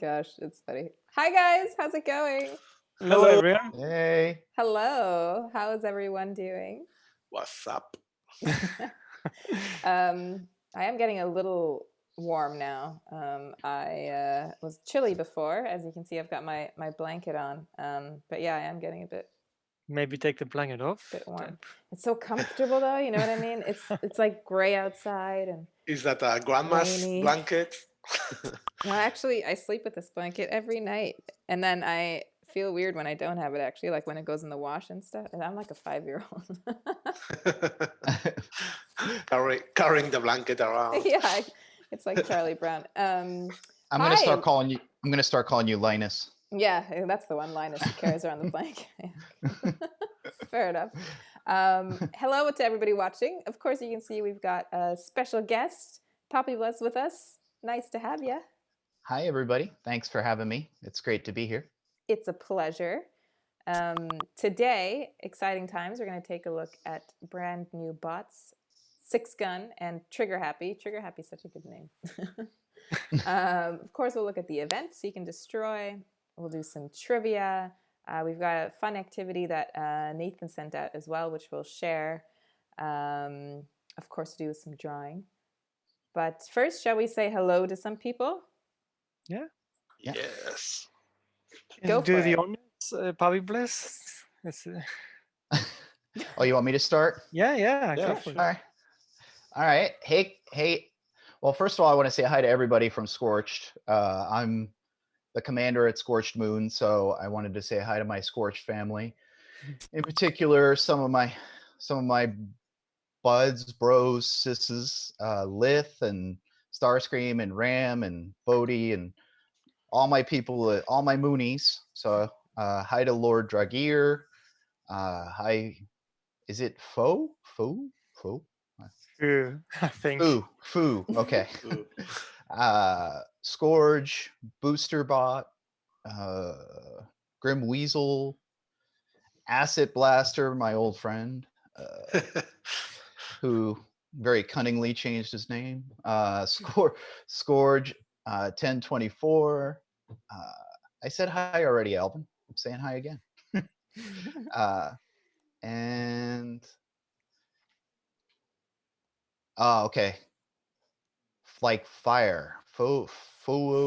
gosh, it's funny. Hi guys, how's it going? Hello, everyone. Hey. Hello, how is everyone doing? What's up? I am getting a little warm now. I was chilly before. As you can see, I've got my blanket on. But yeah, I am getting a bit Maybe take the blanket off. warm. It's so comfortable though, you know what I mean? It's like gray outside and Is that a grandma's rainy. blanket? No, actually, I sleep with this blanket every night, and then I feel weird when I don't have it. Actually, like when it goes in the wash and stuff. And I'm like a 5-year-old. Carrying the blanket around. Yeah, it's like Charlie Brown. I'm gonna start calling you. I'm gonna start calling you Linus. Yeah, that's the one. Linus who carries around the blanket. Fair enough. Hello to everybody watching. Of course, you can see we've got a special guest, Pabiblez, with us. Nice to have you. Hi, everybody. Thanks for having me. It's great to be here. It's a pleasure. Today, exciting times. We're going to take a look at brand new bots, Six Gun and Trigger Happy. Trigger Happy is such a good name. Of course, we'll look at the event, Seek and Destroy. We'll do some trivia. We've got a fun activity that Nathan sent out as well, which we'll share. Of course, to do with some drawing. But first, shall we say hello to some people? Yeah. Yes. Go do for the it. honors, Pabiblez. Oh, you want me to start? Yeah. Yeah, Go for All it. right. All right. Hey. Well, first of all, I want to say hi to everybody from Scorched. I'm the commander at Scorched Moon, so I wanted to say hi to my Scorched family. In particular, some of my buds, bros, sisses, Lith and Starscream and Ram and Bodhi and all my people, all my Moonies. So hi to Lord Dragir. Hi, is it Foe? I think. Foo. Okay. Scourge, Boosterbot, Grim Weasel, Acid Blaster, my old friend, who very cunningly changed his name. Scourge, 1024. I said hi already, Alvin. I'm saying hi again. And okay. Like fire. Foo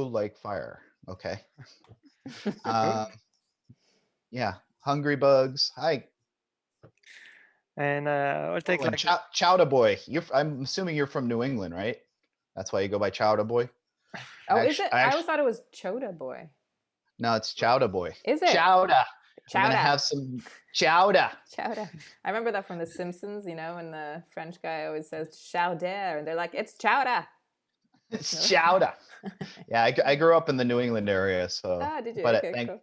like fire. Okay. Yeah. Hungry Bugs. Hi. And I'll take like Chowda Boy. I'm assuming you're from New England, right? That's why you go by Chowda Boy. Oh, is it? I always thought it was Chowda Boy. No, it's Chowda Boy. Is it? Chowda. I'm gonna have some chowda. Chowda. I remember that from The Simpsons, you know, when the French guy always says chowder, and they're like, it's chowda. It's chowda. Yeah, I grew up in the New England area, so. Did you? But Okay, cool.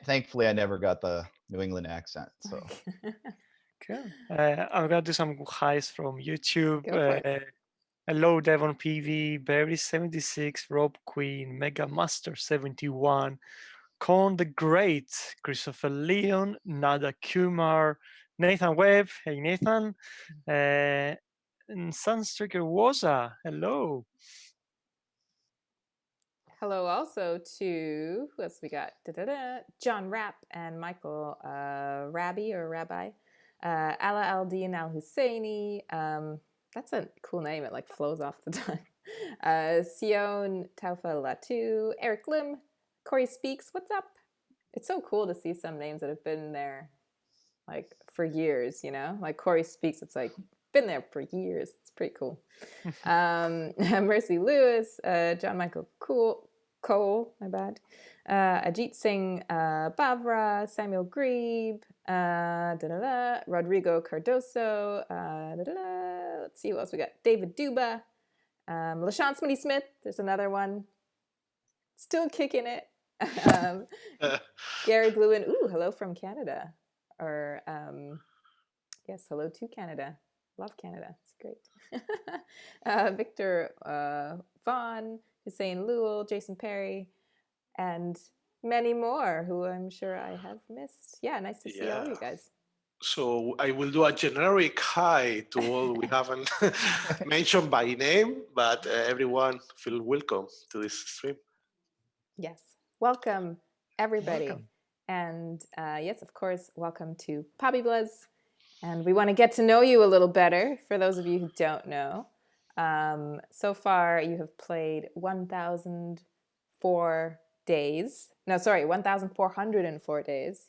thankfully, I never got the New England accent. So. Okay. I'm gonna do some highs from YouTube. Go for it. Hello, Devon PV, Berry76, Rob Queen, Mega Master 71, Con the Great, Christopher Leon, Nada Kumar, Nathan Webb. Hey, Nathan. And Sunstreaker Waza. Hello. Hello also to, who else we got? John Rapp and Michael Rabbi. Ala Aldin Al Husseini. That's a cool name. It like flows off the tongue. Sion Taufa Latu. Eric Lim. Corey Speaks. What's up? It's so cool to see some names that have been there like for years, you know? Like Corey Speaks, it's like been there for years. It's pretty cool. Mercy Lewis, John Michael Cole, my bad. Ajit Singh Bavra, Samuel Grebe, Rodrigo Cardoso, let's see who else we got. David Duba, LaShawn Smitty Smith, there's another one. Still kicking it. Gary Bluen, ooh, hello from Canada. Or, yes, hello to Canada. Love Canada. It's great. Victor Vaughn, Hussein Lewell, Jason Perry, and many more who I'm sure I have missed. Yeah, nice to see all you guys. So I will do a generic hi to all we haven't mentioned by name, but everyone feel welcome to this stream. Yes. Welcome, everybody. Welcome. And yes, of course, welcome to Pabiblez. And we want to get to know you a little better for those of you who don't know. So far, you have played 1,004 days. No, sorry, 1,404 days.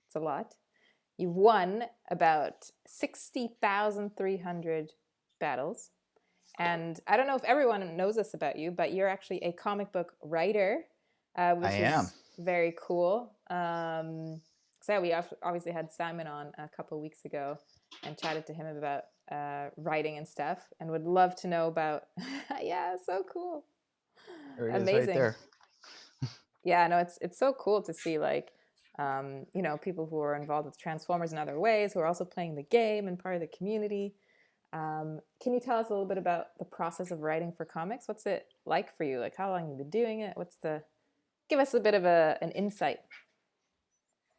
It's a lot. You've won about 60,300 battles. And I don't know if everyone knows this about you, but you're actually a comic book writer, which I is am. very cool. So we obviously had Simon on a couple of weeks ago and chatted to him about writing and stuff, and would love to know about. Yeah, so cool. There it is, Amazing. right there. Yeah, no, it's so cool to see like people who are involved with Transformers in other ways, who are also playing the game and part of the community. Can you tell us a little bit about the process of writing for comics? What's it like for you? Like, how long have you been doing it? Give us a bit of an insight.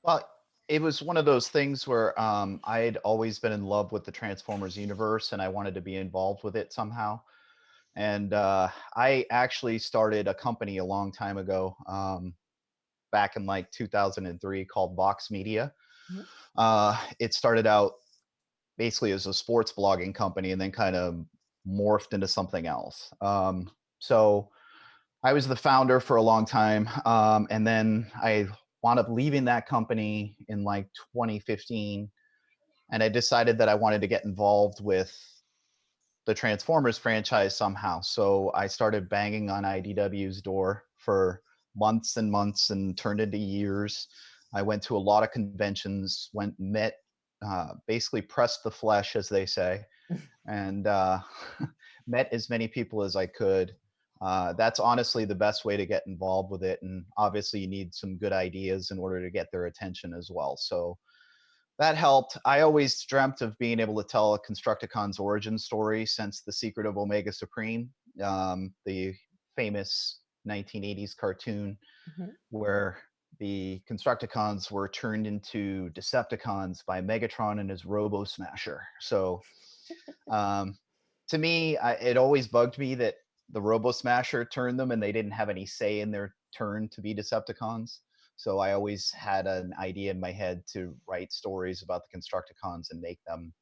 Well, it was one of those things where I had always been in love with the Transformers universe, and I wanted to be involved with it somehow. And I actually started a company a long time ago, back in like 2003, called Vox Media. Mhm. It started out basically as a sports blogging company, and then kind of morphed into something else. So I was the founder for a long time, and then I wound up leaving that company in like 2015, and I decided that I wanted to get involved with the Transformers franchise somehow. So I started banging on IDW's door for months and months, and turned into years. I went to a lot of conventions, met, basically pressed the flesh, as they say, and met as many people as I could. That's honestly the best way to get involved with it. And obviously, you need some good ideas in order to get their attention as well. So that helped. I always dreamt of being able to tell a Constructicon's origin story since The Secret of Omega Supreme, the famous 1980s cartoon Mhm. where the Constructicons were turned into Decepticons by Megatron and his Robo Smasher. So to me, it always bugged me that the Robo Smasher turned them and they didn't have any say in their turn to be Decepticons. So I always had an idea in my head to write stories about the Constructicons and make them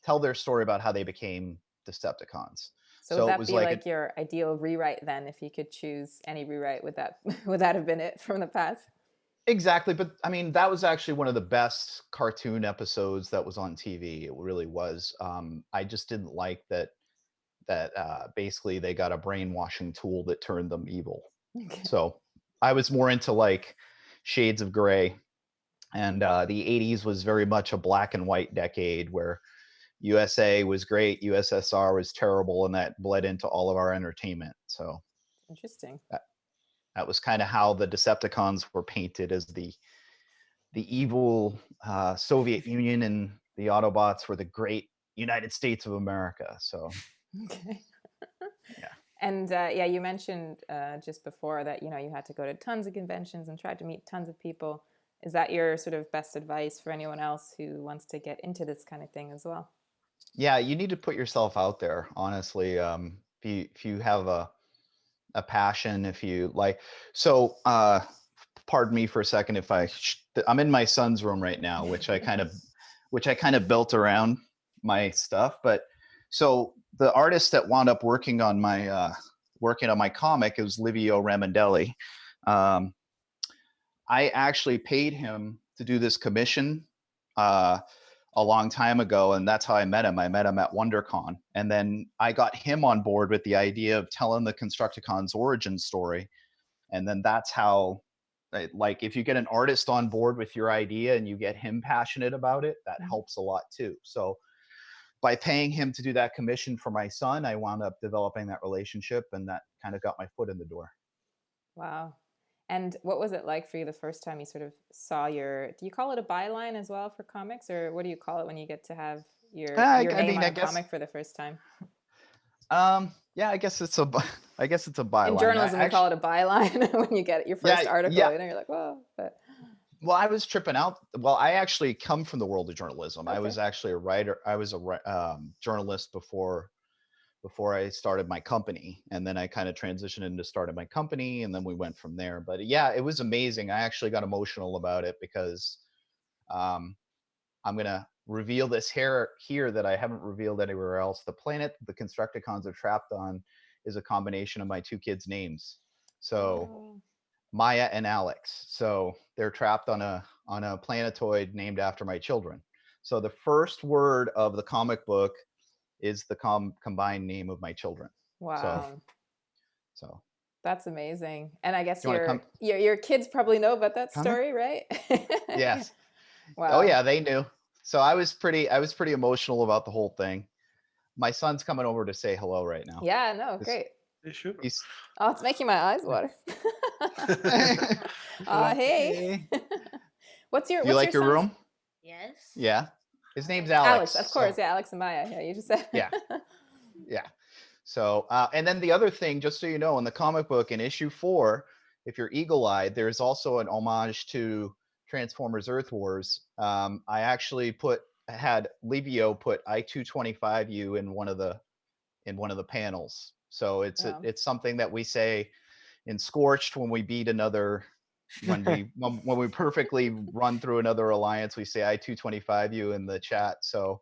tell their story about how they became Decepticons. So would So it that was be like like your ideal rewrite then? If you could choose any rewrite, would that would that have been it from the past? exactly, but I mean that was actually one of the best cartoon episodes that was on TV. It really was. I just didn't like that basically they got a brainwashing tool that turned them evil. Okay. So I was more into like shades of gray, and the 80s was very much a black and white decade where USA was great, USSR was terrible, and that bled into all of our entertainment. So Interesting. that was kind of how the Decepticons were painted, as the evil Soviet Union, and the Autobots were the great United States of America. So Okay. yeah. And yeah, you mentioned just before that you had to go to tons of conventions and tried to meet tons of people. Is that your sort of best advice for anyone else who wants to get into this kind of thing as well? Yeah, you need to put yourself out there, honestly. If you have a passion, if you like, so pardon me for a second if I'm in my son's room right now, which I kind of built around my stuff. But so the artist that wound up working on my comic is Livio Ramondelli. Um, I actually paid him to do this commission uh, a long time ago, and that's how I met him. I met him at WonderCon, and then I got him on board with the idea of telling the Constructicons origin story, and then that's how, like, if you get an artist on board with your idea and you get him passionate about it, that helps a lot too. So by paying him to do that commission for my son, I wound up developing that relationship, and that kind of got my foot in the door. Wow. And what was it like for you the first time you sort of saw do you call it a byline as well for comics, or what do you call it when you get to have your I name mean, on I a guess, comic for the first time? yeah, I guess it's a In byline. journalism, we call it a byline when you get your first Yeah, article. yeah. You're like, whoa. But Well, I was tripping out. Well, I actually come from the world of journalism. I okay. was actually a writer. I was a journalist before I started my company. And then I kind of transitioned into starting my company, and then we went from there. But yeah, it was amazing. I actually got emotional about it because I'm going to reveal this here that I haven't revealed anywhere else. The planet the Constructicons are trapped on is a combination of my two kids' names. So Oh. Maya and Alex. So they're trapped on a planetoid named after my children. So the first word of the comic book is the combined name of my children. Wow. So That's amazing. And I guess you want to come? your kids probably know about that Come here? story, right? Yes. Wow. Oh yeah, they knew. So I was pretty emotional about the whole thing. My son's coming over to say hello right now. Yeah, no, great. Yeah, sure. Oh, it's making my eyes water. Hello. Hey. What's your Do you like your son's- room? Yes. Yeah. His name's Alex, Alex. of course. So, Yeah, Alex and Maya. Yeah, you just said. Yeah. Yeah. So, and then the other thing, just so you know, in the comic book in issue 4, if you're eagle-eyed, there's also an homage to Transformers Earth Wars. I actually had Livio put I-225U in one of the panels. So it's Wow. it's something that we say in Scorched when we beat another, when we perfectly run through another alliance, we say I-225U in the chat. So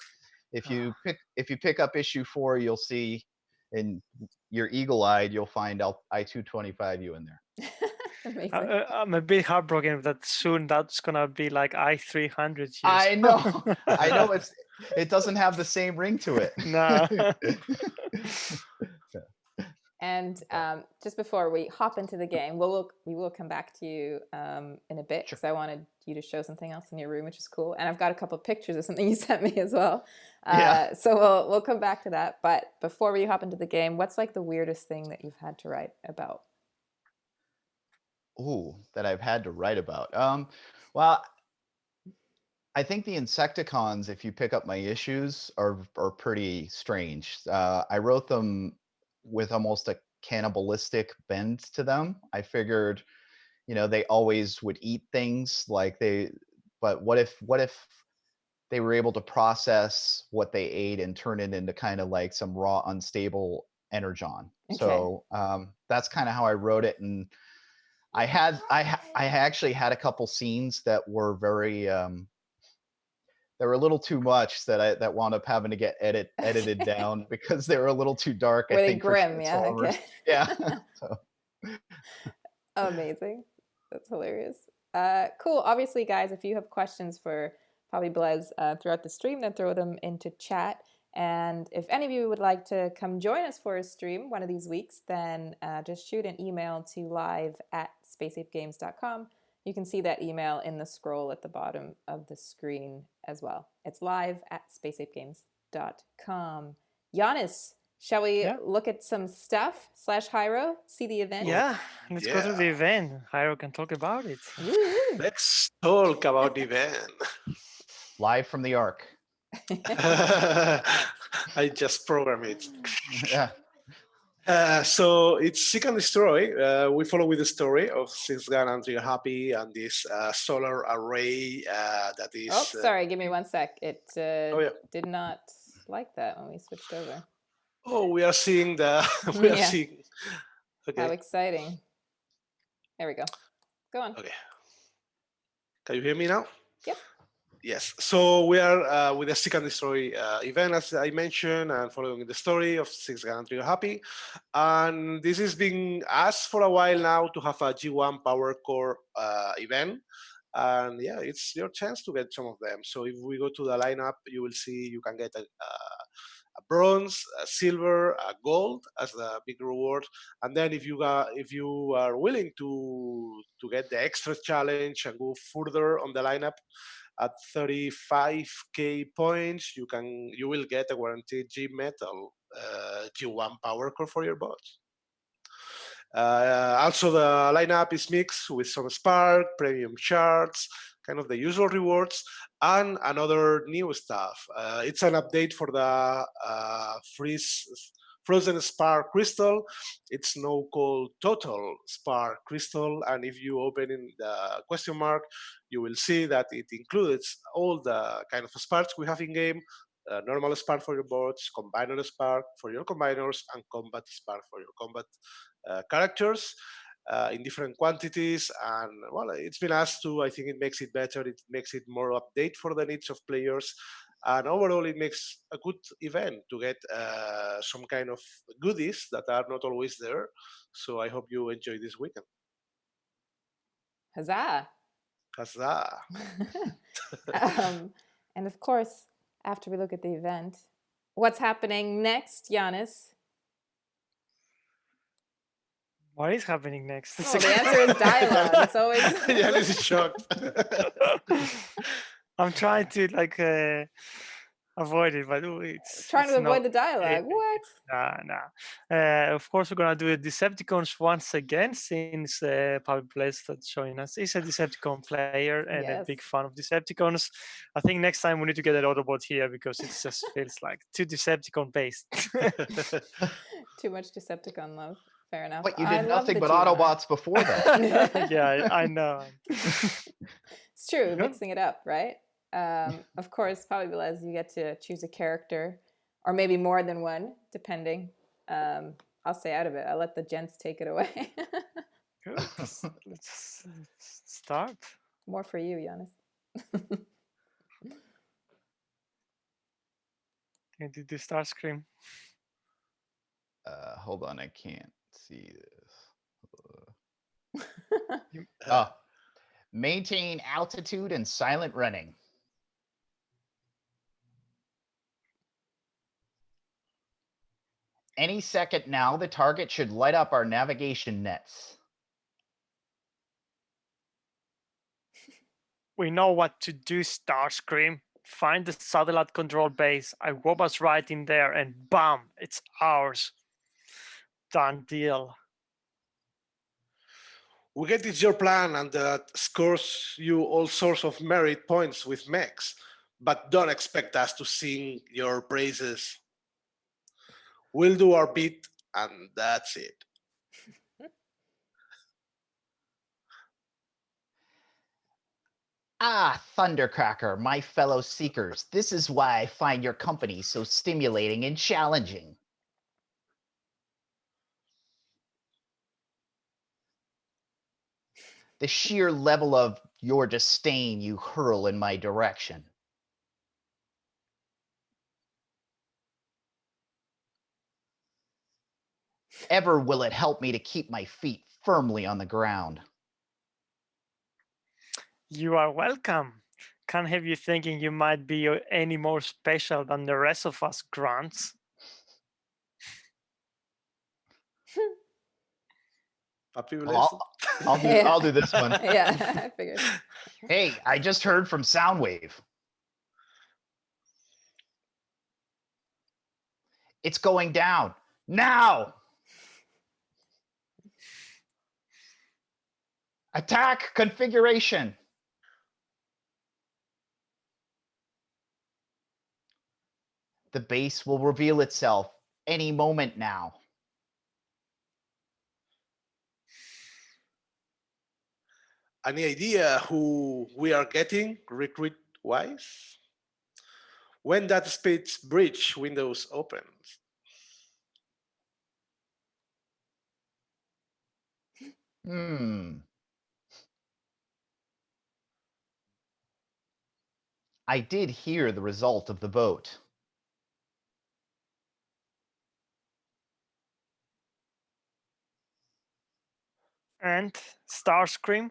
if you pick up issue 4, you'll see, and you're eagle-eyed, you'll find I-225U in there. Amazing. I'm a bit heartbroken that soon that's gonna be like I-300 use. I know. I know it doesn't have the same ring to it. No. And just before we hop into the game, we will come back to you in a bit because I wanted you to show something else in your room, which is cool. And I've got a couple of pictures of something you sent me as well. Yeah. So we'll come back to that. But before we hop into the game, what's like the weirdest thing that you've had to write about? Ooh, that I've had to write about. Well, I think the Insecticons, if you pick up my issues, are pretty strange. I wrote them with almost a cannibalistic bend to them. I figured, they always would eat things but what if they were able to process what they ate and turn it into kind of like some raw, unstable energon. Okay. So that's kind of how I wrote it. And I actually had a couple scenes that were very they were a little too much that wound up having to get edited down because they were a little too dark. Were I they think grim? for Yeah. Transformers. Okay. Yeah. So. Amazing. That's hilarious. Cool. Obviously, guys, if you have questions for Pabiblez throughout the stream, then throw them into chat. And if any of you would like to come join us for a stream one of these weeks, then just shoot an email to live@spaceapegames.com. You can see that email in the scroll at the bottom of the screen as well. It's live@spaceapegames.com. Giannis, shall we look at some stuff / Hyro, see the event? Yeah, let's go to the event. Hyro can talk about it. Woo-hoo. Let's talk about the event. Live from the Ark. I just programmed it. Yeah. So it's Seek and Destroy. We follow with the story of Six Gun and Trigger Happy and this solar array that is. Oh, sorry. Give me one sec. It yeah. did not like that when we switched over. Oh, we are seeing the. We are Yeah. seeing. Okay. How exciting! There we go. Go on. Okay. Can you hear me now? Yep. Yes. So we are with the Seek and Destroy event, as I mentioned, and following the story of Six Gun and Trigger Happy. And this is being asked for a while now to have a G1 Power Core event. And yeah, it's your chance to get some of them. So if we go to the lineup, you will see you can get a bronze, a silver, a gold as the big reward. And then if you are willing to get the extra challenge and go further on the lineup, at 35k points, you will get a guaranteed G Metal G1 Power Core for your bots. Also, the lineup is mixed with some Spark, premium shards, kind of the usual rewards, and another new stuff. It's an update for the Frozen Spark Crystal. It's now called Total Spark Crystal, and if you open in the question mark, you will see that it includes all the kind of sparks we have in game, normal spark for your boards, combiner spark for your combiners, and combat spark for your combat characters in different quantities. And well, it's been asked to. I think it makes it better. It makes it more update for the needs of players. And overall, it makes a good event to get some kind of goodies that are not always there. So I hope you enjoy this weekend. Huzzah! Huzzah! And of course, after we look at the event, what's happening next, Giannis? What is happening next? Oh, the answer is dialogue. It's always. Yeah, this is shocked. I'm trying to avoid it, but it's Trying to it's avoid not the dialogue. easy. What? Nah. Of course, we're gonna do the Decepticons once again, since Pabiblez that's showing us is a Decepticon player and a big Yes. fan of Decepticons. I think next time we need to get an Autobot here because it just feels like too Decepticon based. Too much Decepticon love. Fair enough. What, you I did love nothing the but GR. Autobots before that. Yeah, I know. It's true, mixing it up, right? Of course, Pabiblez, you get to choose a character, or maybe more than one, depending. I'll stay out of it. I'll let the gents take it away. Good. Let's start. More for you, Giannis. Can you do Starscream? Hold on, I can't see this. You- Maintain altitude and silent running. Any second now, the target should light up our navigation nets. We know what to do, Starscream. Find the satellite control base. I rob us right in there, and bam, it's ours. Done deal. We get it's your plan, and that scores you all sorts of merit points with mechs, but don't expect us to sing your praises. We'll do our bit, and that's it. Ah, Thundercracker, my fellow seekers, this is why I find your company so stimulating and challenging. The sheer level of your disdain you hurl in my direction. Ever will it help me to keep my feet firmly on the ground. You are welcome. Can't have you thinking you might be any more special than the rest of us grunts. Pabiblez? Well, I'll do this one. Yeah, I figured. Hey, I just heard from Soundwave. It's going down now. Attack configuration. The base will reveal itself any moment now. Any idea who we are getting recruit-wise? When that space bridge windows opens? I did hear the result of the vote. And Starscream?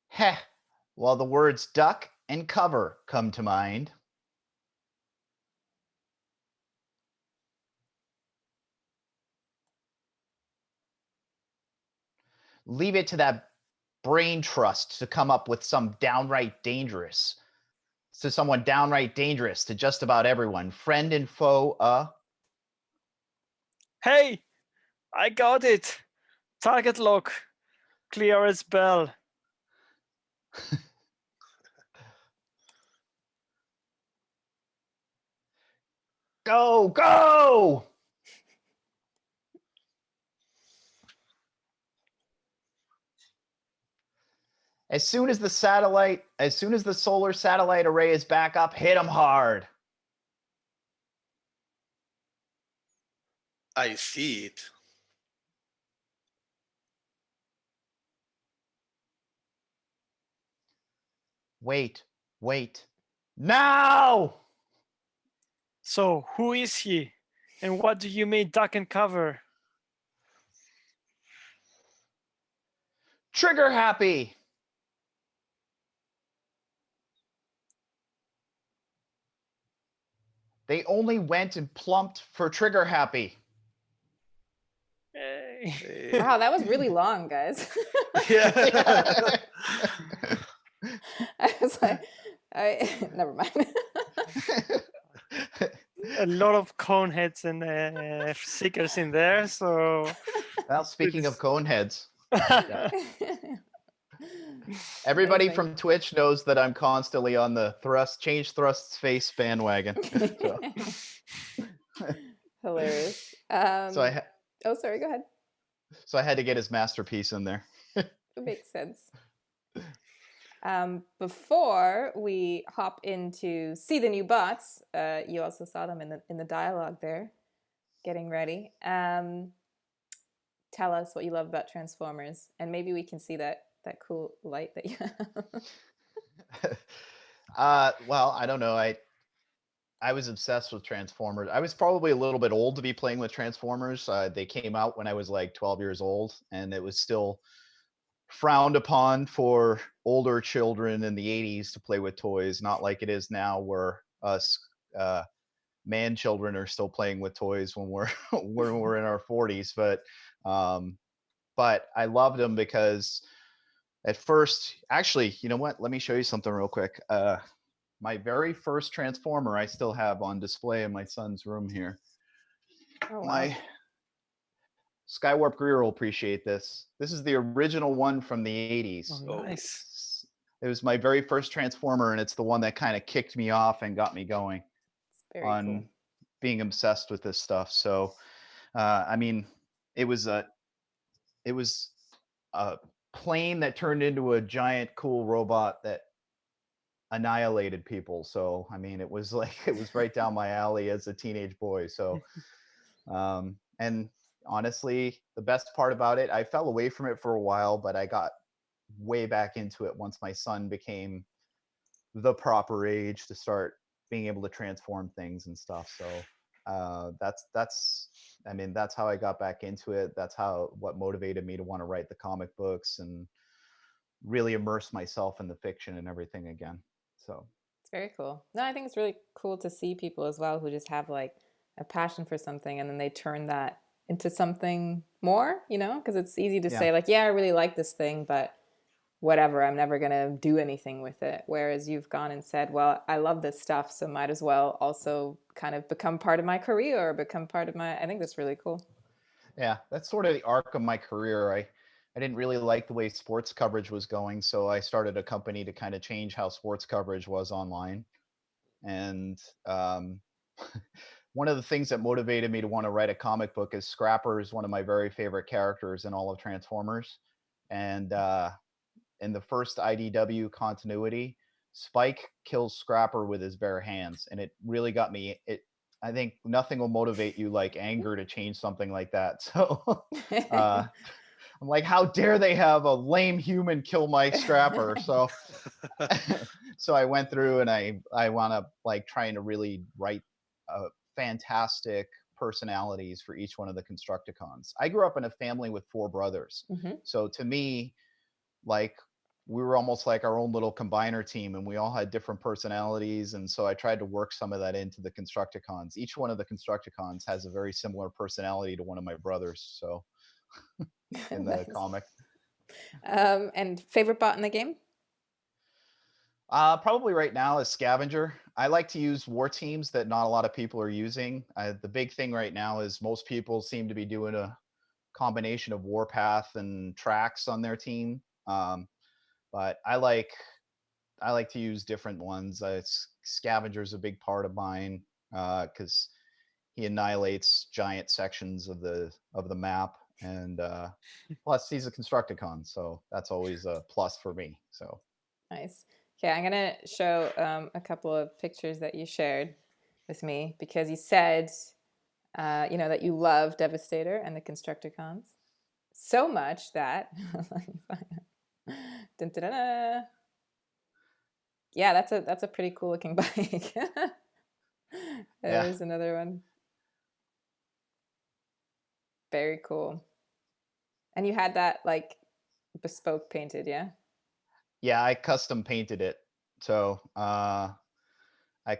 Heh, while the words duck and cover come to mind. Leave it to that brain trust to come up with some downright dangerous. To someone downright dangerous to just about everyone. Friend and foe, Hey, I got it. Target lock. Clear as bell. Go, go! As soon as the solar satellite array is back up, hit them hard. I see it. Wait. Now! So who is he? And what do you mean duck and cover? Trigger happy. They only went and plumped for trigger happy. Hey. Wow, that was really long, guys. Yeah. I was like, never mind. A lot of cone heads and seekers in there. So Well, speaking of cone heads, yeah. everybody Amazing. from Twitch knows that I'm constantly on the change thrusts face bandwagon. So, Hilarious. so I Oh, sorry, go ahead. so I had to get his masterpiece in there. It makes sense. Before we hop into see the new bots, you also saw them in the dialogue there, getting ready. Tell us what you love about Transformers, and maybe we can see that cool light that you have. Well, I don't know. I was obsessed with Transformers. I was probably a little bit old to be playing with Transformers. They came out when I was like 12 years old, and it was still frowned upon for older children in the 80s to play with toys, not like it is now where us man children are still playing with toys when we're in our 40s. But I loved them because at first, actually, you know what? Let me show you something real quick. My very first Transformer I still have on display in my son's room here. Oh, wow. My Skywarp Greer will appreciate this. This is the original one from the 80s. Oh, nice. It was my very first Transformer, and it's the one that kind of kicked me off and got me going It's very on cool. being obsessed with this stuff. So, I mean, it was a plane that turned into a giant cool robot that annihilated people. So, I mean, it was right down my alley as a teenage boy. So, and honestly, the best part about it, I fell away from it for a while, but I got way back into it once my son became the proper age to start being able to transform things and stuff. So that's how I got back into it. That's what motivated me to want to write the comic books and really immerse myself in the fiction and everything again. So It's very cool. No, I think it's really cool to see people as well who just have like a passion for something and then they turn that into something more, because it's easy to say like, yeah, I really like this thing, but whatever, I'm never going to do anything with it. Whereas you've gone and said, well, I love this stuff, so might as well also kind of become part of my career or become part of I think that's really cool. Yeah, that's sort of the arc of my career. I didn't really like the way sports coverage was going, so I started a company to kind of change how sports coverage was online. And one of the things that motivated me to want to write a comic book is Scrapper is one of my very favorite characters in all of Transformers. And in the first IDW continuity, Spike kills Scrapper with his bare hands, and it really got me. I think nothing will motivate you like anger to change something like that. So I'm like, how dare they have a lame human kill my Scrapper? So so I went through and I wound up like trying to really write fantastic personalities for each one of the Constructicons. I grew up in a family with 4 brothers. Mm-hmm. So to me, like we were almost like our own little combiner team, and we all had different personalities. And so I tried to work some of that into the Constructicons. Each one of the Constructicons has a very similar personality to one of my brothers. So in the Nice. comic. And favorite bot in the game? Probably right now is Scavenger. I like to use war teams that not a lot of people are using. The big thing right now is most people seem to be doing a combination of Warpath and Trax on their team. But I like to use different ones. Scavenger's a big part of mine because he annihilates giant sections of the map, And plus, he's a Constructicon, so that's always a plus for me. So Nice. Okay, I'm gonna show a couple of pictures that you shared with me because you said, that you love Devastator and the Constructicons so much that dun, dun, dun, dun. Yeah, that's a pretty cool looking bike. There's another one. Very cool. And you had that like bespoke painted, yeah? yeah, I custom painted it. So I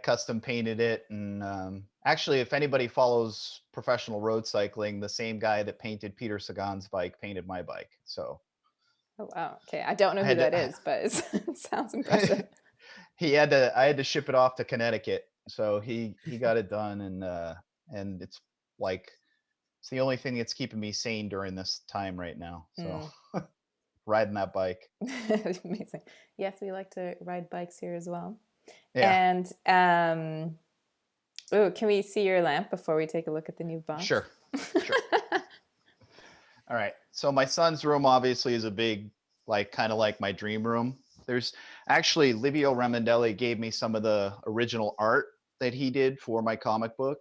custom painted it, and actually, if anybody follows professional road cycling, the same guy that painted Peter Sagan's bike painted my bike. So Oh wow. Okay, I don't know I who had that to- is, but it sounds impressive. I had to ship it off to Connecticut, so he got it done, and it's like it's the only thing that's keeping me sane during this time right now. So riding that bike. Amazing. Yes, we like to ride bikes here as well. Yeah. And can we see your lamp before we take a look at the new box? Sure. All right. So my son's room obviously is a big, kind of like my dream room. There's actually Livio Remondelli gave me some of the original art that he did for my comic book.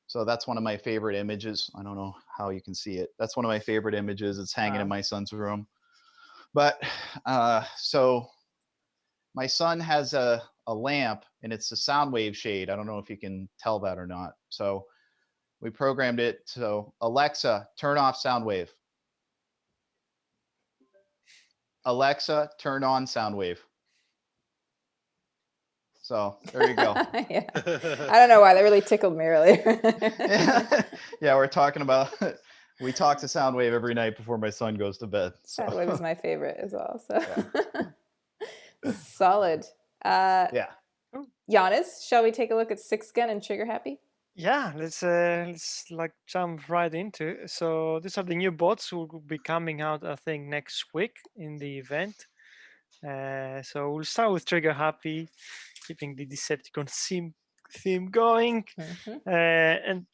So that's one of my favorite images. I don't know how you can see it. That's one of my favorite images. It's hanging in my son's room. But so my son has a lamp, and it's a sound wave shade. I don't know if you can tell that or not. So we programmed it. So Alexa, turn off sound wave. Alexa, turn on sound wave. So there you go. Yeah. I don't know why that really tickled me earlier. Yeah, we're talking about. We talk to Soundwave every night before my son goes to bed. So. Soundwave is my favorite as well. So solid. Yeah. Giannis, shall we take a look at Six Gun and Trigger Happy? Yeah, let's like jump right into it. So these are the new bots who will be coming out, I think, next week in the event. So we'll start with Trigger Happy, keeping the Decepticon theme going. And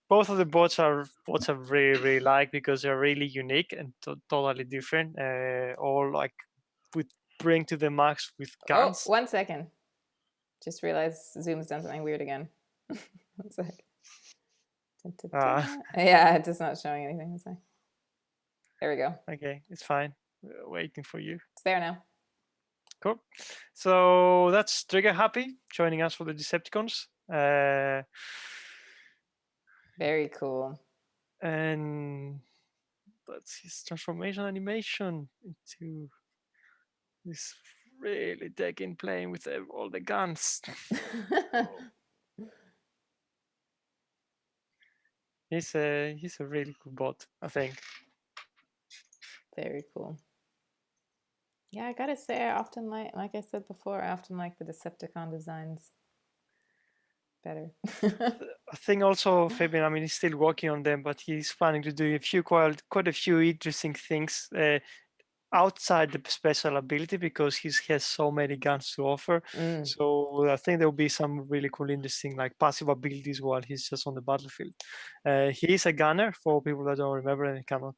both of the bots I really like because they're really unique and totally different. All like with bring to the max with guns. Oh, 1 second. Just realized Zoom's done something weird again. 1 sec. Yeah, it's just not showing anything. There we go. Okay, it's fine. We're waiting for you. It's there now. Cool. So that's Trigger Happy joining us for the Decepticons. Very cool. And that's his transformation animation into this really taking playing with all the guns. He's a really cool bot, I think. Very cool. Yeah, I gotta say, I often like I said before, I often like the Decepticon designs better. I think also Fabian, I mean, he's still working on them, but he's planning to do quite a few interesting things outside the special ability because he has so many guns to offer. So I think there'll be some really cool, interesting like passive abilities while he's just on the battlefield. He is a gunner for people that don't remember and cannot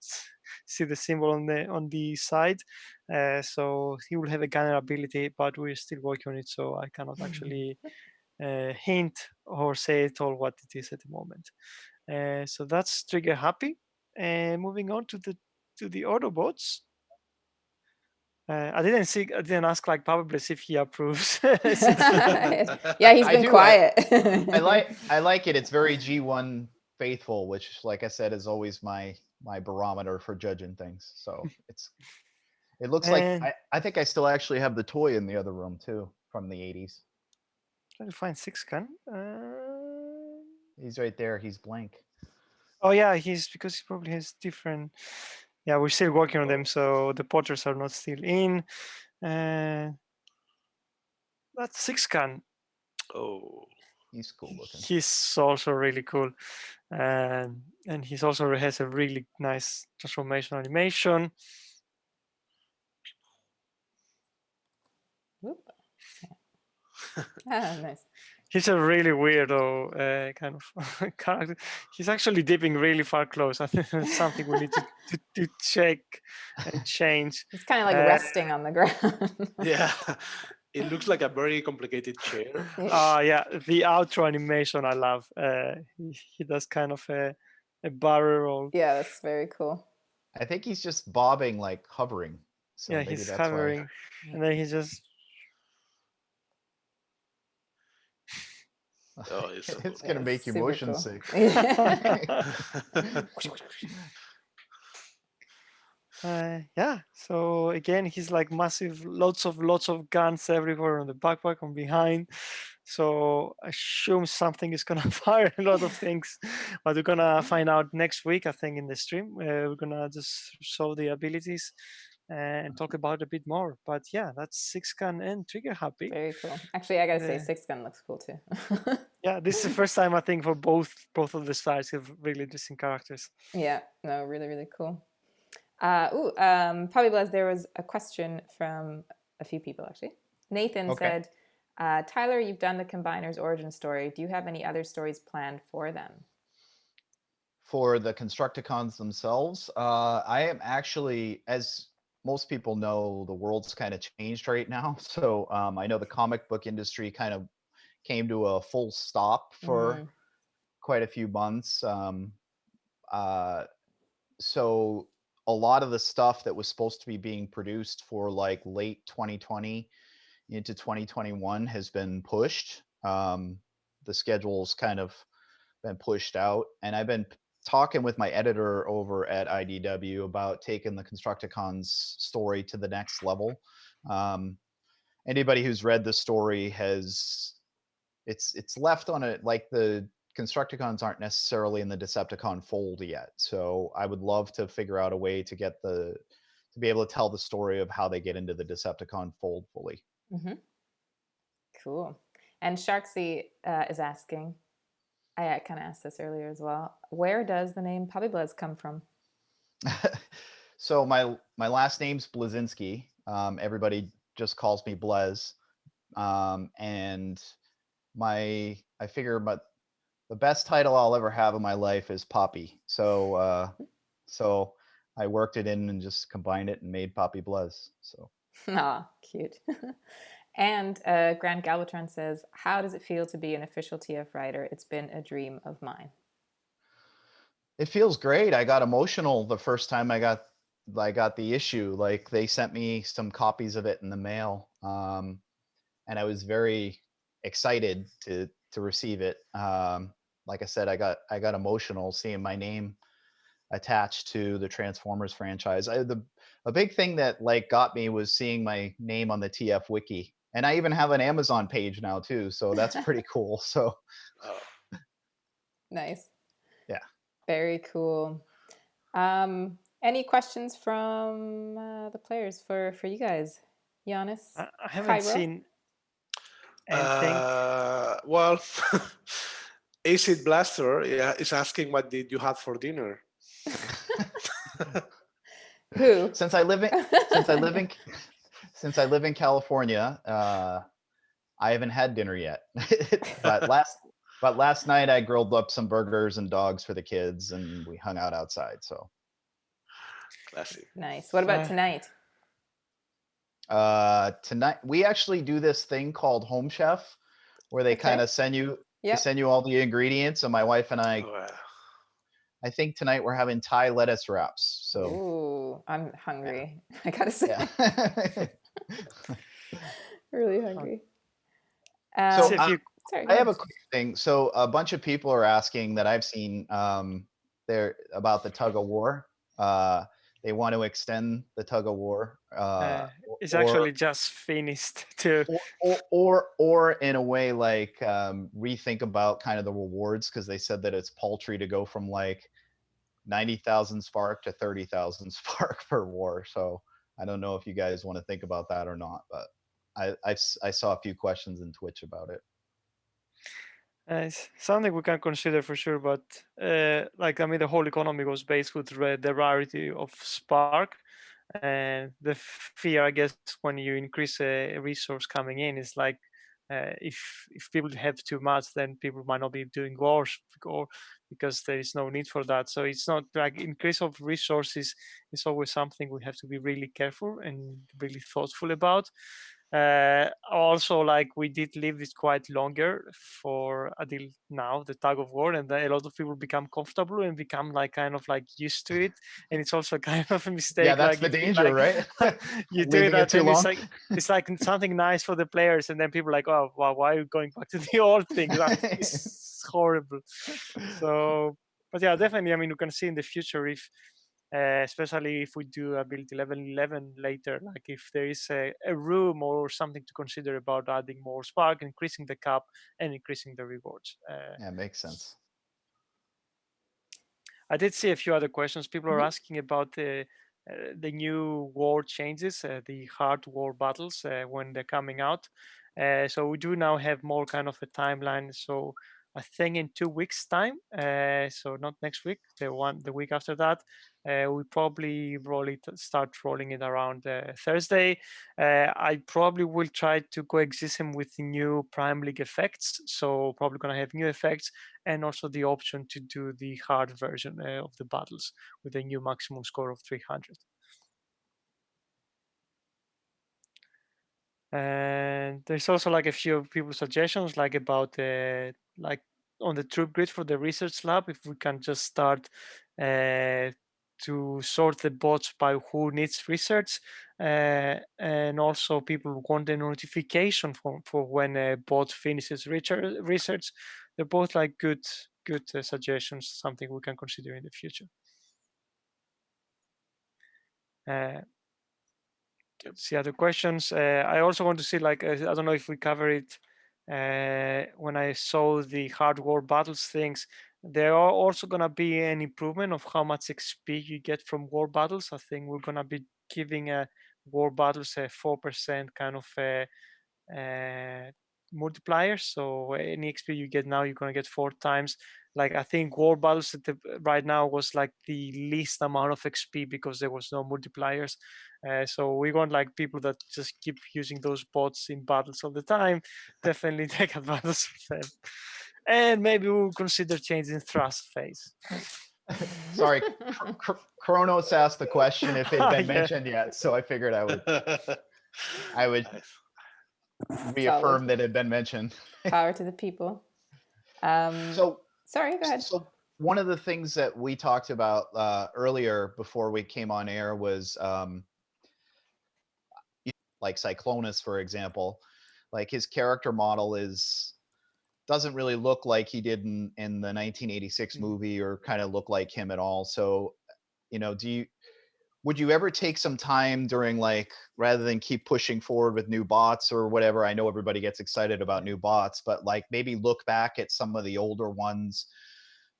see the symbol on the side. So he will have a gunner ability, but we're still working on it. So I cannot actually hint or say at all what it is at the moment. So that's Trigger Happy. Moving on to the Autobots. I didn't ask like Pabiblez if he approves. Yeah, he's been quiet. I like it. It's very G1 faithful, which, like I said, is always my barometer for judging things. So it looks like I think I still actually have the toy in the other room too from the 80s. Trying to find Six Gun. He's right there. He's blank. Oh yeah, because he probably has different. Yeah, we're still working on them, so the Potters are not still in. That's Six Gun. Oh, he's cool looking. He's also really cool, and he's also has a really nice transformation animation. Nice. He's a really weirdo kind of character. He's actually dipping really far close. I think that's something we need to check and change. He's kind of like resting on the ground. Yeah, it looks like a very complicated chair. Yeah, the outro animation I love. He does kind of a barrel roll. Yeah, that's very cool. I think he's just bobbing, like hovering. So Yeah, maybe he's that's hovering, and then he just. Oh, it's so why. It's cool. gonna make you super motion cool. sick. Yeah, so again, he's like massive, lots of guns everywhere on the backpack, on behind. So I assume something is gonna fire a lot of things, but we're gonna find out next week, I think, in the stream. We're gonna just show the abilities and talk about it a bit more. But yeah, that's Six Gun and Trigger Happy. Very cool. Actually, I gotta say, Six Gun looks cool too. Yeah, this is the first time I think for both of the styles have really interesting characters. Yeah, no, really cool. Pabiblez, there was a question from a few people actually. Nathan said, Tyler, you've done the Combiners origin story. Do you have any other stories planned for them? For the Constructicons themselves, I am actually, as most people know, the world's kind of changed right now. So I know the comic book industry kind of came to a full stop for quite a few months. So a lot of the stuff that was supposed to be being produced for like late 2020 into 2021 has been pushed. The schedule's kind of been pushed out, and I've been talking with my editor over at IDW about taking the Constructicons story to the next level. Anybody who's read the story has it's left on it, like the Constructicons aren't necessarily in the Decepticon fold yet. So I would love to figure out a way to get to be able to tell the story of how they get into the Decepticon fold fully. Cool. And Sharksy is asking, I kind of asked this earlier as well, where does the name Pabiblez come from? So my last name's Blazinski. Everybody just calls me Blez. And I figure the best title I'll ever have in my life is Poppy. So so I worked it in and just combined it and made Pabiblez. So cute. And Grant Galvatron says, how does it feel to be an official TF writer? It's been a dream of mine. It feels great. I got emotional the first time I got the issue. Like they sent me some copies of it in the mail. And I was very excited to receive it. Like I said, I got emotional seeing my name attached to the Transformers franchise. A big thing that like got me was seeing my name on the TF wiki, and I even have an Amazon page now too. So that's pretty cool. So nice. Yeah. Very cool. Any questions from the players for you guys? Giannis? I haven't seen anything. Well, Acid Blaster is asking, what did you have for dinner? Who? Since I live in California, I haven't had dinner yet. but last night I grilled up some burgers and dogs for the kids, and we hung out outside. So classic. Nice. What about tonight? Tonight we actually do this thing called Home Chef, where they kind of send you all the ingredients, and my wife and I think tonight we're having Thai lettuce wraps. So ooh, I'm hungry. Yeah. I gotta say, really hungry. So I have a quick thing. So a bunch of people are asking that I've seen there about the tug of war. They want to extend the tug of war. It's actually just finished too. Or in a way like rethink about kind of the rewards, because they said that it's paltry to go from like 90,000 spark to 30,000 spark per war. So I don't know if you guys want to think about that or not, but I saw a few questions in Twitch about it. It's something we can consider for sure, but like I mean, the whole economy was based with the rarity of spark, and the fear, I guess, when you increase a resource coming in is like if people have too much, then people might not be doing wars, or because there is no need for that. So it's not like increase of resources is always something we have to be really careful and really thoughtful about. Also, like we did leave this quite longer for until now, the tug of war, and a lot of people become comfortable and become like kind of like used to it, and it's also kind of a mistake. Yeah, that's like the danger, right? you do Leaving it that, too and long. it's like something nice for the players, and then people are like, oh, wow, why are you going back to the old thing? It's horrible. So, but yeah, definitely. I mean, we can see in the future if especially if we do ability level 11 later, like if there is a room or something to consider about adding more spark, increasing the cap and increasing the rewards. Yeah, makes sense. I did see a few other questions. People are Mhm. asking about the new war changes, the hard war battles when they're coming out. So we do now have more kind of a timeline. So I think in 2 weeks' time, so not next week, the week after that, we probably start rolling it around Thursday. I probably will try to coexist him with the new Prime League effects. So probably gonna have new effects and also the option to do the hard version of the battles with a new maximum score of 300. And there's also like a few people suggestions like about like on the troop grid for the research lab, if we can just start to sort the bots by who needs research, and also people want a notification for when a bot finishes research. They're both like good suggestions, something we can consider in the future. Uh, let's see other questions. I also want to see, like, I don't know if we cover it when I saw the hard war battles things. There are also going to be an improvement of how much XP you get from war battles. I think we're going to be giving war battles a 4% kind of uh, multiplier. So any XP you get now, you're going to get 4 times. Like I think war battles right now was like the least amount of XP because there was no multipliers. So we want like people that just keep using those bots in battles all the time. Definitely take advantage of them. And maybe we'll consider changing thrust phase. Sorry, Kronos asked the question if it'd been Yeah. mentioned yet, so I figured I would Nice. reaffirm that it had been mentioned. Power to the people. So Sorry, go ahead. So one of the things that we talked about earlier before we came on air was like Cyclonus, for example. Like his character model doesn't really look like he did in the 1986 movie, or kind of look like him at all. So, would you ever take some time during, like, rather than keep pushing forward with new bots or whatever? I know everybody gets excited about new bots, but like maybe look back at some of the older ones.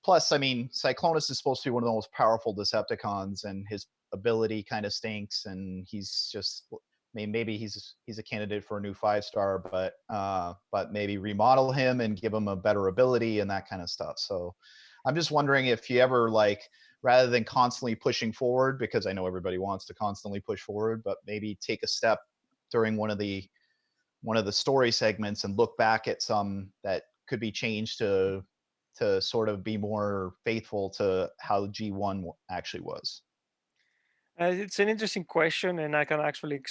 Plus, I mean, Cyclonus is supposed to be one of the most powerful Decepticons, and his ability kind of stinks, and he's just, I mean, maybe he's a candidate for a new 5-star, but maybe remodel him and give him a better ability and that kind of stuff. So I'm just wondering if you ever, like, rather than constantly pushing forward, because I know everybody wants to constantly push forward, but maybe take a step during one of the story segments and look back at some that could be changed to sort of be more faithful to how G1 actually was. It's an interesting question, and I can actually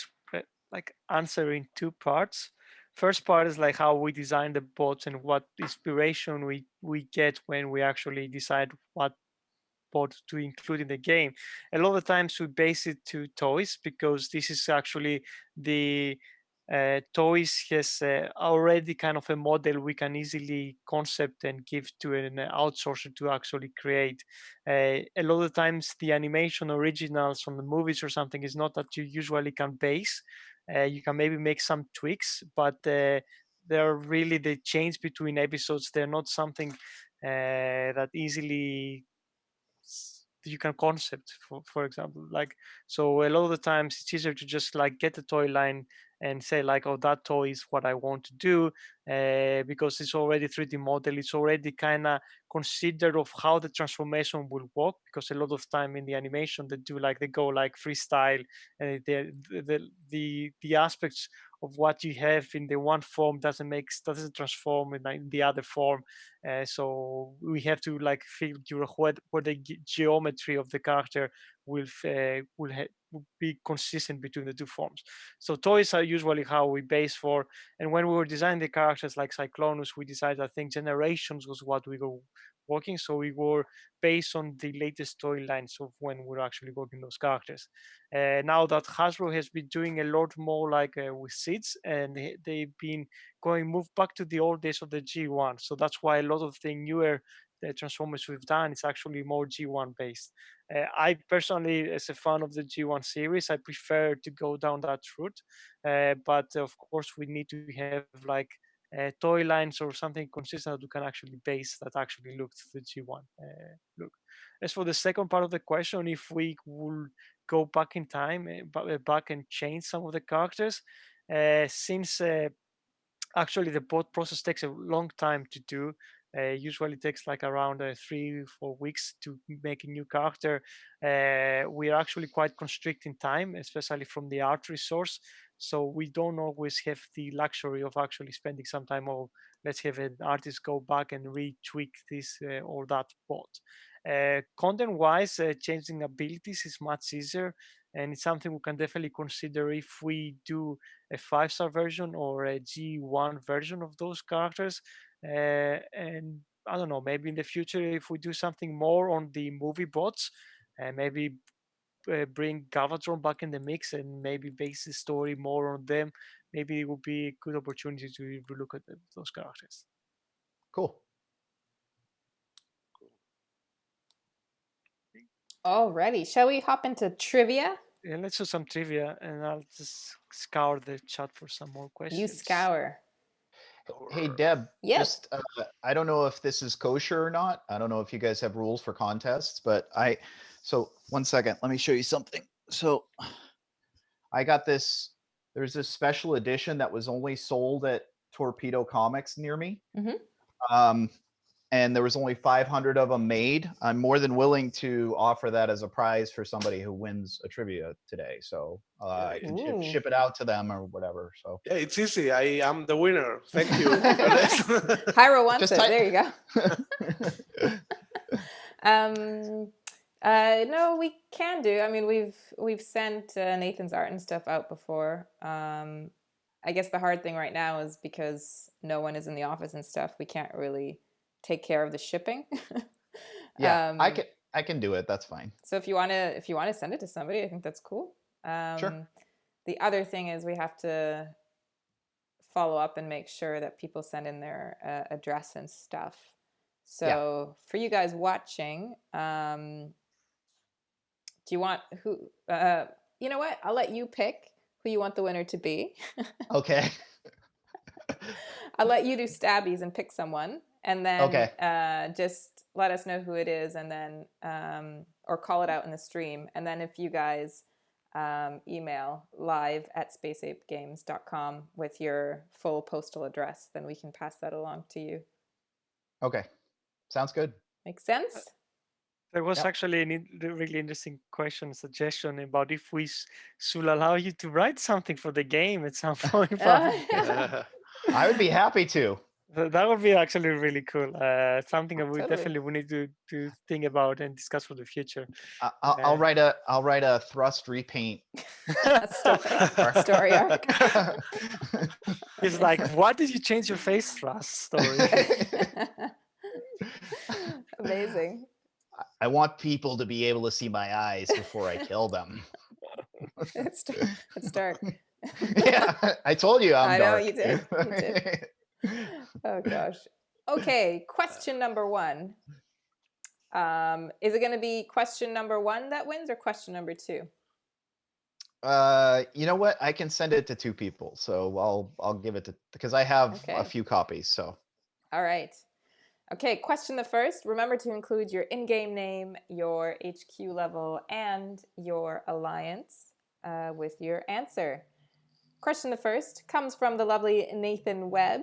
like answer in 2 parts. First part is like how we design the bots and what inspiration we get when we actually decide what bot to include in the game. A lot of times we base it to toys, because this is actually the toys has already kind of a model we can easily concept and give to an outsourcer to actually create. A lot of times the animation originals from the movies or something is not that you usually can base. You can maybe make some tweaks, but they're really the change between episodes. They're not something that easily you can concept, for example. Like, so a lot of the times it's easier to just like get the toy line and say like, oh, that toy is what I want to do, because it's already 3D model. It's already kind of considered of how the transformation will work, because a lot of time in the animation they go like freestyle, and the aspects of what you have in the one form doesn't transform in the other form. So we have to like figure what the geometry of the character will be consistent between the two forms. So toys are usually how we base for. And when we were designing the characters like Cyclonus, we decided, I think, Generations was what we were working. So we were based on the latest toy lines of when we're actually working those characters. Now that Hasbro has been doing a lot more like with seeds, and they've been moved back to the old days of the G1. So that's why a lot of the newer Transformers we've done is actually more G1 based. I personally, as a fan of the G1 series, I prefer to go down that route. But of course, we need to have like toy lines or something consistent that we can actually base that actually looks the G1 look. As for the second part of the question, if we will go back in time, back and change some of the characters, since actually the board process takes a long time to do. Usually takes like around 3-4 weeks to make a new character. We are actually quite constricted in time, especially from the art resource. So we don't always have the luxury of actually spending some time, or let's have an artist go back and retweak this or that board. Content-wise, changing abilities is much easier, and it's something we can definitely consider if we do a 5-star version or a G1 version of those characters. And I don't know, maybe in the future, if we do something more on the movie bots, maybe bring Galvatron back in the mix and maybe base the story more on them, maybe it would be a good opportunity to look at those characters. Cool. Alrighty, shall we hop into trivia? Yeah, let's do some trivia, and I'll just scour the chat for some more questions. You scour. Hey, Deb, Yes. just I don't know if this is kosher or not. I don't know if you guys have rules for contests, but so 1 second, let me show you something. So I got this, there's this special edition that was only sold at Torpedo Comics near me. And there was only 500 of them made. I'm more than willing to offer that as a prize for somebody who wins a trivia today. So I can Ooh. ship it out to them or whatever. So Yeah, it's easy. I am the winner. Thank you. Hyro wants Just it. type- There you go. No, we can do. I mean, we've sent Nathan's art and stuff out before. I guess the hard thing right now is because no one is in the office and stuff. We can't really take care of the shipping. Yeah, I can do it. That's fine. So if you wanna send it to somebody, I think that's cool. Sure. The other thing is we have to follow up and make sure that people send in their address and stuff. So for you guys watching, do you want who? You know what? I'll let you pick who you want the winner to be. Okay. I'll let you do stabbies and pick someone, and then just let us know who it is, and then or call it out in the stream. And then if you guys email live@spaceapegames.com with your full postal address, then we can pass that along to you. Okay. Sounds good. Make sense? There was actually a really interesting suggestion about if we should allow you to write something for the game at some point. I would be happy to. That would be actually really cool. Something that we Totally. definitely need to think about and discuss for the future. I'll write a thrust repaint story arc. It's like, why did you change your face thrust story? Amazing. I want people to be able to see my eyes before I kill them. It's dark. Yeah, I told you I'm dark. I know you did. You did. Oh gosh. Okay, question number 1. Is it going to be question number 1 that wins or question number 2? You know what? I can send it to 2 people, so I'll give it to, because I have a few copies. So. All right. Okay, question the first. Remember to include your in-game name, your HQ level, and your alliance with your answer. Question the first comes from the lovely Nathan Webb.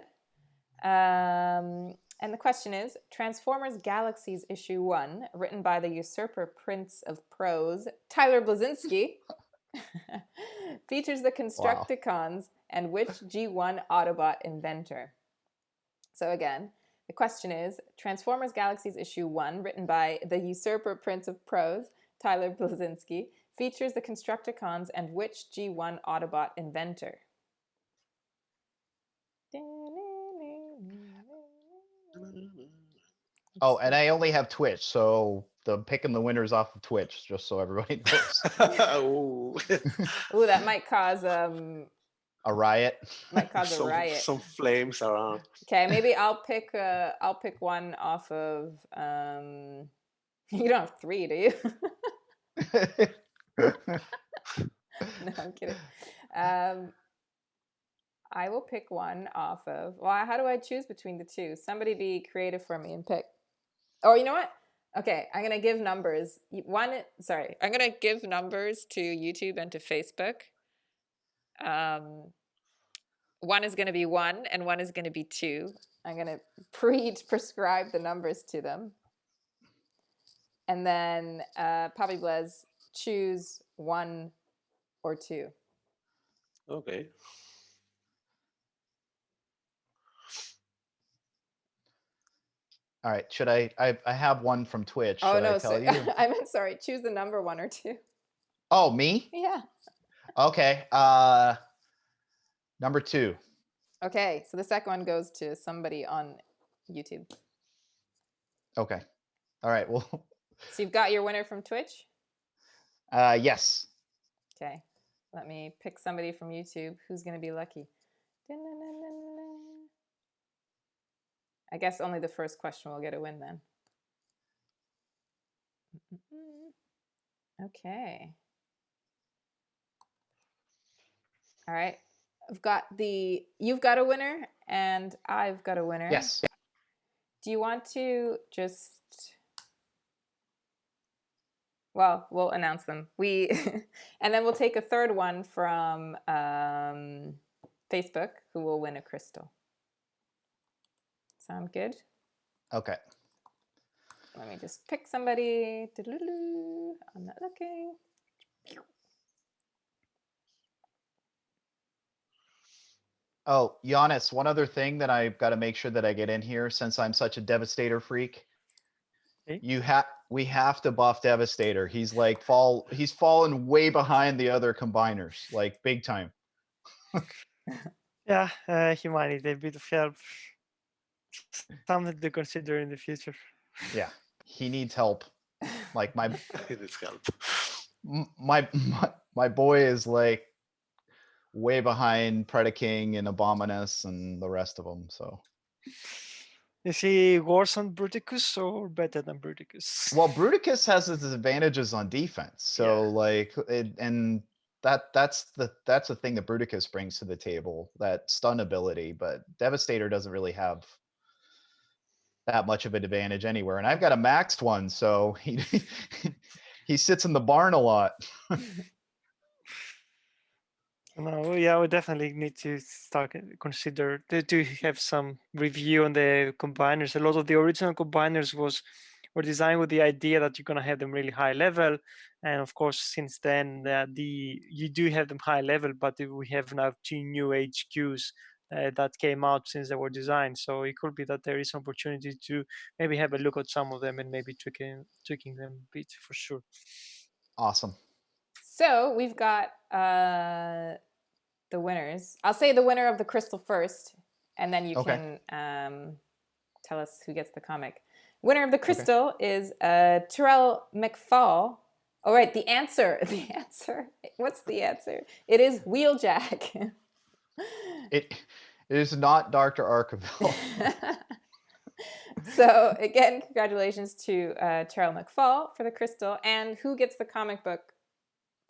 And the question is, Transformers Galaxies Issue 1, written by the usurper prince of prose, Tyler Blazinski, features the Constructicons and which G1 Autobot inventor? So again, the question is, Transformers Galaxies Issue 1, written by the usurper prince of prose, Tyler Blazinski, features the Constructicons and which G1 Autobot inventor? Oh, and I only have Twitch, so I'm picking the winners off of Twitch, just so everybody knows. Ooh. Ooh, that might cause A riot. might cause a riot. Some flames around. Okay, maybe I'll pick one off of you don't have 3, do you? No, I'm kidding. I will pick one off of, well, how do I choose between the two? Somebody be creative for me and pick. Oh, you know what? Okay, I'm gonna give numbers. I'm gonna give numbers to YouTube and to Facebook. One is gonna be 1 and one is gonna be 2. I'm gonna prescribe the numbers to them. And then Pabiblez, choose 1 or 2. Okay. All right. Should I have one from Twitch. Oh Should no, I tell you? I meant sorry. Choose the number 1 or 2. Oh, me? Yeah. Okay. Number 2. Okay, so the second one goes to somebody on YouTube. Okay. All right. Well, So you've got your winner from Twitch? yes. Okay. Let me pick somebody from YouTube who's going to be lucky. I guess only the first question will get a win then. Okay. All right. You've got a winner and I've got a winner. Yes. Do you want to just, well, we'll announce them. And then we'll take a third one from Facebook who will win a crystal. Sound good? Okay. Let me just pick somebody. I'm not looking. Oh, Giannis, one other thing that I've got to make sure that I get in here, since I'm such a Devastator freak. Okay. We have to buff Devastator. He's fallen way behind the other combiners, like big time. Yeah, he might need a bit of help. Something to consider in the future. Yeah, he needs help. Like my It is help. my boy is like way behind Predaking and Abominus and the rest of them. So Is he worse than Bruticus or better than Bruticus? well, Bruticus has its advantages on defense. So that's the thing that Bruticus brings to the table, that stun ability. But Devastator doesn't really have that much of an advantage anywhere. And I've got a maxed one, so he sits in the barn a lot. No, yeah, we definitely need to consider to have some review on the combiners. A lot of the original combiners were designed with the idea that you're gonna have them really high level, and of course, since then you do have them high level, but we have now 2 new HQs that came out since they were designed. So it could be that there is an opportunity to maybe have a look at some of them and maybe tweaking them a bit for sure. Awesome. So we've got the winners. I'll say the winner of the crystal first, and then you can tell us who gets the comic. Winner of the crystal is Terrell McFall. Oh, right, the answer. The answer. What's the answer? It is Wheeljack. It is not Dr. Arkaville. So again, congratulations to Terrell McFall for the crystal. And who gets the comic book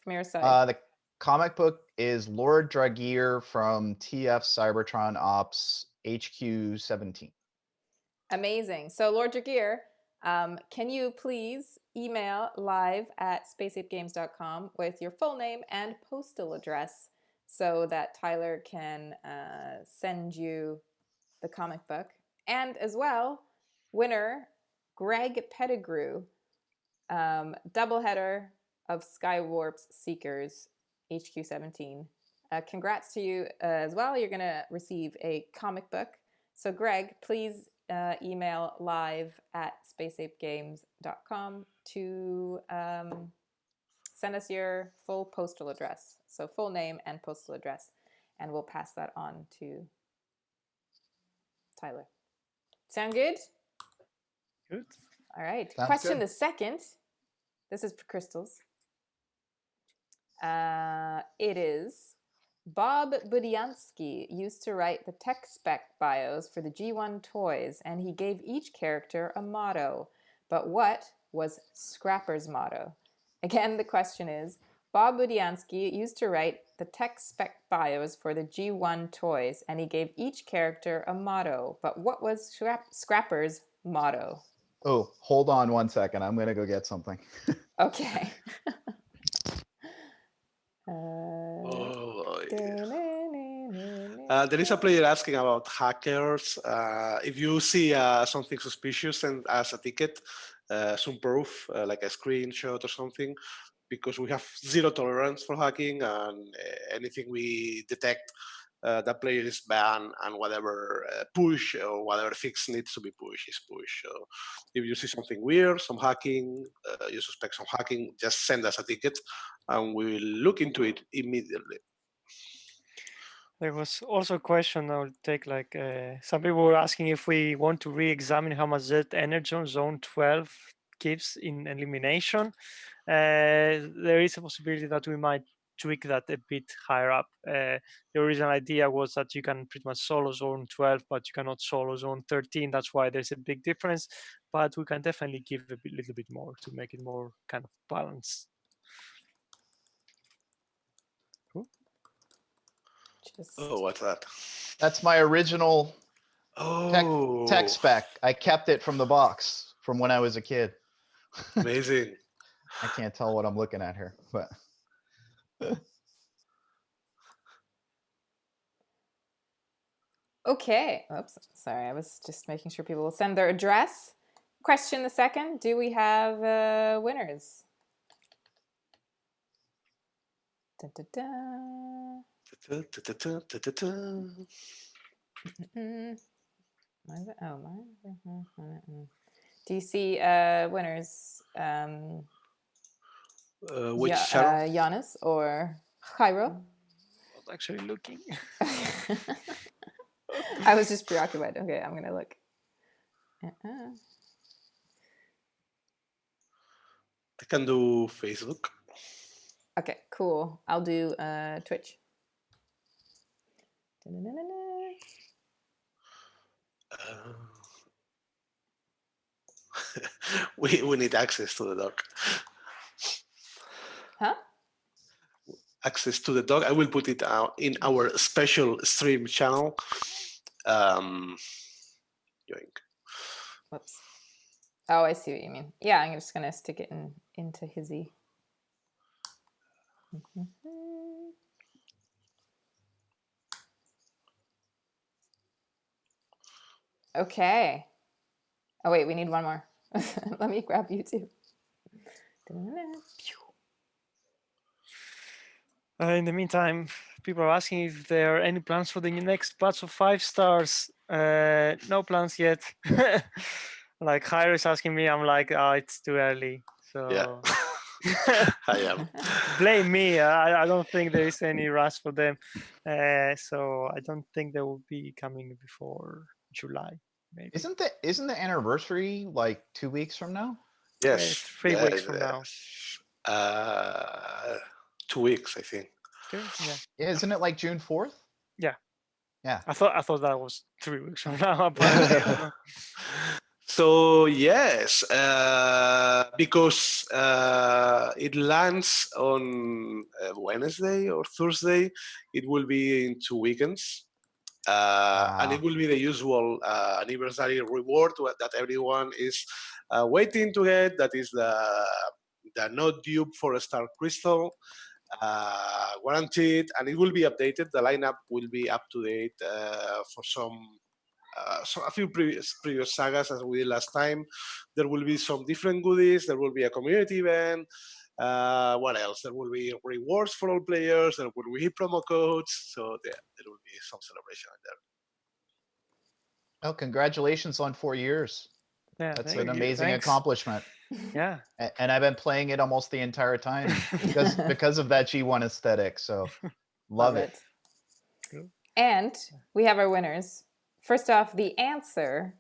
from your side? The comic book is Lord Dragear from TF Cybertron Ops HQ 17. Amazing. So Lord Dragear, can you please email live@spaceapegames.com with your full name and postal address so that Tyler can send you the comic book. And as well, winner Greg Pettigrew, doubleheader of Skywarp's Seekers HQ17. Congrats to you as well. You're going to receive a comic book. So Greg, please email live@spaceapegames.com to send us your full postal address. So full name and postal address. And we'll pass that on to Tyler. Sound good? Good. All right. Sounds Question good. the second. This is for crystals. It is Bob Budiansky used to write the tech spec bios for the G1 toys, and he gave each character a motto. But what was Scrapper's motto? Again, the question is, Bob Budiansky used to write the tech spec bios for the G1 toys, and he gave each character a motto. But what was Scrapper's motto? Oh, hold on one second. I'm going to go get something. Okay. Oh, there is a player asking about hackers. If you see something suspicious, send us a ticket, some proof, like a screenshot or something, because we have zero tolerance for hacking, and anything we detect, that player is banned, and whatever push or whatever fix needs to be pushed is pushed. So if you see something weird, some hacking, you suspect some hacking, just send us a ticket, and we will look into it immediately. There was also a question I would take, like some people were asking if we want to re-examine how much Z energy on zone 12 gives in elimination. There is a possibility that we might tweak that a bit higher up. The original idea was that you can pretty much solo zone 12, but you cannot solo zone 13. That's why there's a big difference. But we can definitely give a little bit more to make it more kind of balanced. Cool. Oh, what's that? That's my original Oh, tech spec. I kept it from the box from when I was a kid. amazing. I can't tell what I'm looking at here, but Okay. Oops. Sorry. I was just making sure people will send their address. Question the second. Do we have winners? Dun, dun, dun. Why is it? Oh, mine. Do you see winners? Which channel? Giannis or Jairo? I was actually looking. I was just preoccupied. Okay, I'm gonna look. I can do Facebook. Okay, cool. I'll do Twitch. We need access to the doc. Huh? Access to the doc. I will put it out in our special stream channel. Yoink. Whoops. Oh, I see what you mean. Yeah, I'm just gonna stick it into Hizzy. Okay. Oh wait, we need one more. Let me grab you too. In the meantime, people are asking if there are any plans for the next batch of 5 stars. No plans yet. Like Jairo is asking me, I'm like, oh, it's too early. So Yeah. I am. Blame me. I don't think there is any rush for them. So I don't think they will be coming before July. Maybe. isn't the anniversary like 2 weeks from now? Yes. 3 weeks from now. 2 weeks, I think. Yeah. Yeah, isn't it like June 4th? Yeah. Yeah. I thought that was 3 weeks from now. Apparently. So yes, because it lands on Wednesday or Thursday, it will be in 2 weekends, and it will be the usual anniversary reward that everyone is waiting to get. That is the not dupe for a star crystal. guaranteed, and it will be updated. The lineup will be up to date for a few previous sagas as we did last time. There will be some different goodies. There will be a community event. What else? There will be rewards for all players. There will be promo codes. So there will be some celebration in there. Oh, congratulations on 4 years. Yeah, That's thank an you. amazing Thanks. accomplishment. Yeah. And I've been playing it almost the entire time because of that G1 aesthetic. So love it. And we have our winners. First off, the answer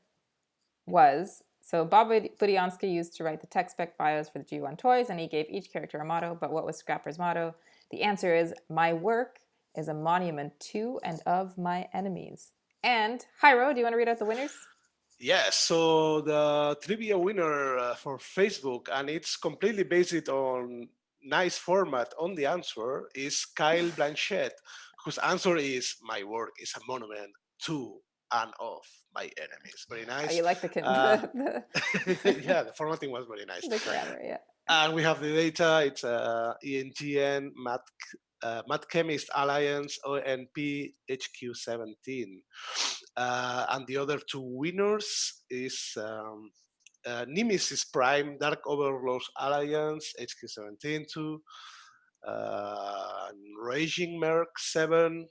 was, so Bob Budiansky used to write the tech spec bios for the G1 toys, and he gave each character a motto. But what was Scrapper's motto? The answer is, my work is a monument to and of my enemies. And Jairo, do you want to read out the winners? Yes, so the trivia winner for Facebook, and it's completely based on nice format on the answer, is Kyle Blanchett, whose answer is, my work is a monument to and of my enemies. Very nice. Oh, you like the yeah, the formatting was very nice. The grammar, yeah. And we have the data. It's ENGN, Math Chemist Alliance, ONP, HQ17. And the other two winners is Nemesis Prime, Dark Overlords Alliance, HQ17 too. Raging Merc 7,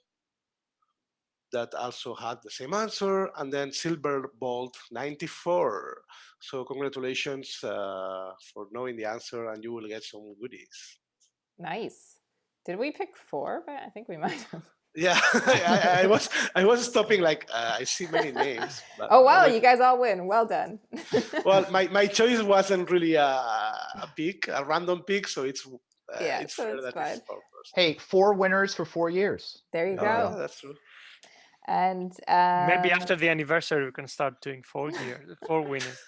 that also had the same answer, and then Silver Bolt 94. So congratulations for knowing the answer, and you will get some goodies. Nice. Did we pick 4? But I think we might have. Yeah, I was stopping like I see many names. But oh wow, you guys all win. Well done. Well, my choice wasn't really a pick, a random pick, so it's yeah, it's so fair it's that fine. it's 4 first. Hey, 4 winners for 4 years. There you go. Yeah, that's true. And maybe after the anniversary we can start doing 4 winners.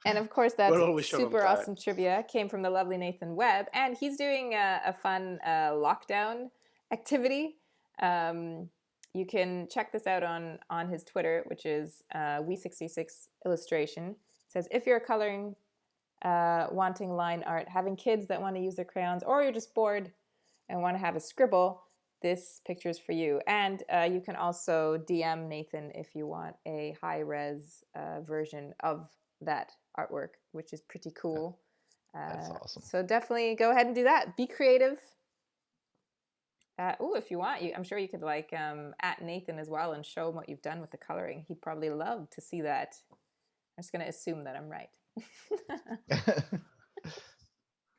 And of course, that Super super awesome trivia came from the lovely Nathan Webb, and he's doing a fun lockdown activity. You can check this out on his Twitter, which is We66 Illustration. It says, if you're coloring, wanting line art, having kids that want to use their crayons, or you're just bored and want to have a scribble, this picture is for you. And you can also DM Nathan if you want a high-res version of that artwork, which is pretty cool. That's awesome. So definitely go ahead and do that. Be creative. If you want, I'm sure you could like at Nathan as well and show him what you've done with the coloring. He'd probably love to see that. I'm just going to assume that I'm right.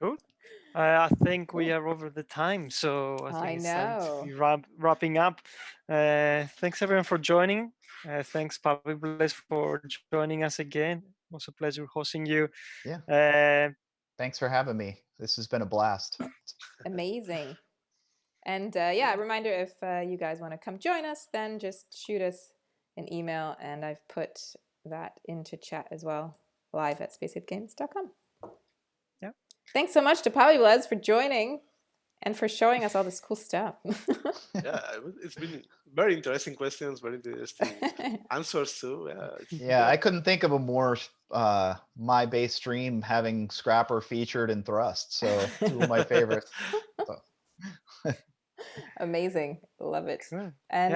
Cool. I think we are over the time, so I think it's time to be wrapping up. Thanks everyone for joining. Thanks Pabiblez for joining us again. It was a pleasure hosting you. Yeah. Thanks for having me. This has been a blast. Amazing. And yeah, a reminder, if you guys want to come join us, then just shoot us an email, and I've put that into chat as well, live@spaceapegames.com. Yeah. Thanks so much to Pabiblez for joining and for showing us all this cool stuff. Yeah, it's been very interesting questions, very interesting answers too. Yeah, I couldn't think of a more my base stream having Scrapper featured in Thrust. So 2 of my favorites. So. Amazing. Love it. Cool. And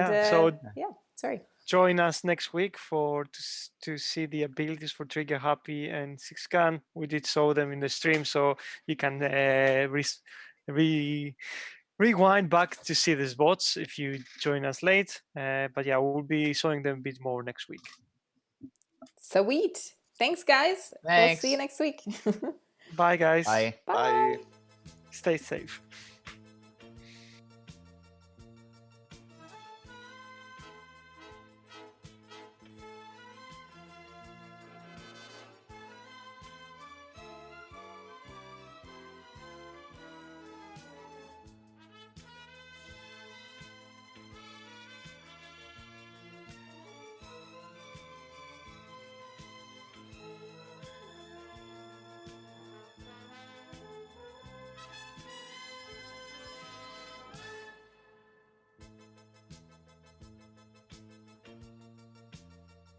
sorry. Join us next week to see the abilities for Trigger Happy and 6gun. We did show them in the stream, so you can rewind back to see these bots if you join us late. But yeah, we'll be showing them a bit more next week. Sweet. Thanks, guys. Thanks. We'll see you next week. Bye, guys. Bye. Bye. Stay safe.